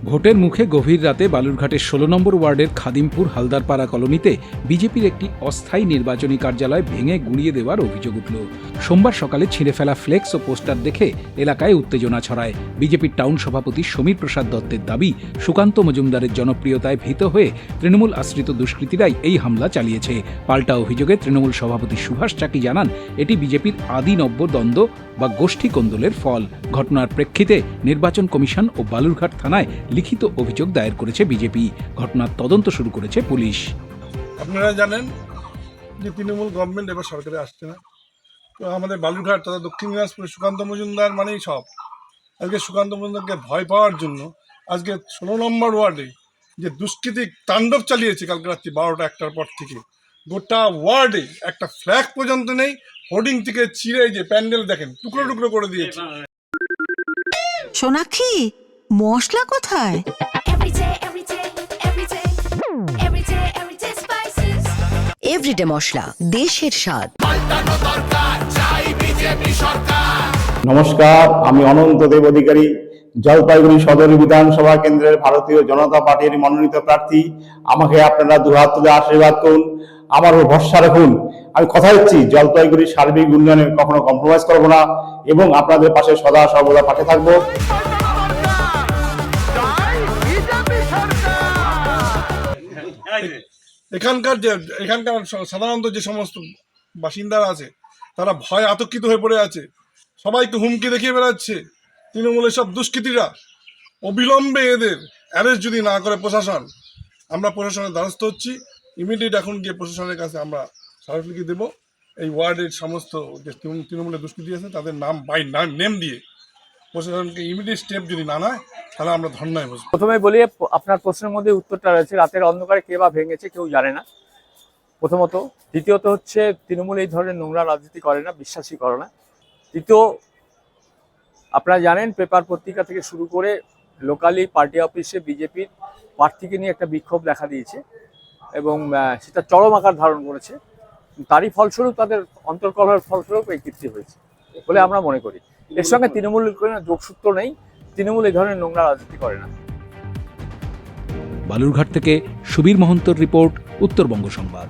ভোটের মুখে গভীর রাতে বালুরঘাটের ১৬ নম্বর ওয়ার্ডের খাদিমপুর হালদারপাড়া কলোনিতে বিজেপির একটি অস্থায়ী নির্বাচনী কার্যালয় ভেঙে গুঁড়িয়ে দেওয়ার অভিযোগ উঠল। সোমবার সকালে ছিঁড়ে ফেলা ফ্লেক্স ও পোস্টার দেখে এলাকায় উত্তেজনা ছড়ায়। বিজেপির টাউন সভাপতি সমীর প্রসাদ দত্তের দাবি, সুকান্ত মজুমদারের জনপ্রিয়তায় ভীত হয়ে তৃণমূল আশ্রিত দুষ্কৃতীরাই এই হামলা চালিয়েছে। পাল্টা অভিযোগে তৃণমূল সভাপতি সুভাষ চাকি জানান, এটি বিজেপির আদি নব্য দ্বন্দ্ব বা গোষ্ঠী কোন্দলের ফল। ঘটনার প্রেক্ষিতে নির্বাচন কমিশন ও বালুরঘাট থানায় লিখিত অভিযোগ দায়ের করেছে বিজেপি। ঘটনার তদন্ত শুরু করেছে পুলিশ। আপনারা জানেন যে তৃণমূল গভর্নমেন্ট এবার সরকারে আসছে না, তো আমাদের বালুরঘাট তথা দক্ষিণ দিনাজপুরে সুকান্ত মজুমদার মানেই সব। আজকে সুকান্ত মজুমদারকে ভয় পাওয়ার জন্য আজকে ১৬ নম্বর ওয়ার্ডে যে দুষ্কৃতী তাণ্ডব চালিয়েছে কালকে রাত্রি ১২টা ১টার পর থেকে, গোটা ওয়ার্ডে একটা ফ্ল্যাগ পর্যন্ত নেই। হোর্ডিং থেকে ছিঁড়ে যে প্যান্ডেল দেখেন টুকরো টুকরো করে দিয়েছে। সোনাক্ষী, মশলা কোথায়? এভরিডে মশলা, দেশের স্বাদ। নমস্কার, আমি অনন্ত দেব অধিকারী, জলপাইগুড়ি সদর বিধানসভা কেন্দ্রের ভারতীয় জনতা পার্টির মনোনীত প্রার্থী। আমাকে আপনারা দুহাত তুলে আশীর্বাদ করুন, আমার উপর ভরসা রাখুন। আমি কথা দিচ্ছি, জলপাইগুড়ির সার্বিক উন্নয়নে কখনো কম্প্রোমাইজ করবো না এবং আপনাদের পাশে সদা সর্বদা পাশে থাকবো। এখানকার সাধারণত যে সমস্ত বাসিন্দারা আছে তারা ভয় আতঙ্কিত হয়ে পড়ে আছে, সবাইকে হুমকি দেখিয়ে বেড়াচ্ছে তৃণমূলের সব দুষ্কৃতীরা। অবিলম্বে এদের অ্যারেস্ট যদি না করে প্রশাসন, আমরা প্রশাসনের দ্বারস্থ হচ্ছি। ইমিডিয়েট এখন গিয়ে প্রশাসনের কাছে আমরা স্মারকলিপি দেবো। এই ওয়ার্ডের সমস্ত যে তৃণমূলের দুষ্কৃতী আছে তাদের নাম বাই নেম দিয়ে প্রশাসনকে ইমিডিয়েট স্টেপ যদি না নেয় তাহলে আমরা ধর্নায় বসবো। প্রথমে বলি, আপনার প্রশ্নের মধ্যে উত্তরটা রয়েছে, রাতের অন্ধকারে কে বা ভেঙেছে কেউ জানে না, প্রথমত। দ্বিতীয়ত হচ্ছে, তৃণমূল এই ধরনের নোংরা রাজনীতি করে না, বিশ্বাসই করে না। তৃতীয়, আপনারা জানেন পেপার পত্রিকা থেকে শুরু করে লোকালি পার্টি অফিসে বিজেপির প্রার্থীকে নিয়ে একটা বিক্ষোভ দেখা দিয়েছে এবং সেটা চরম আকার ধারণ করেছে। তারই ফলস্বরূপ, তাদের অন্তর্কলহের ফলস্বরূপ এই কীর্তি হয়েছে বলে আমরা মনে করি। এর সঙ্গে তৃণমূলের কোনো যোগসূত্র নেই, তৃণমূল এই ধরনের নোংরা রাজনীতি করে না। বালুরঘাট থেকে সুবীর মহন্তর রিপোর্ট, উত্তরবঙ্গ সংবাদ।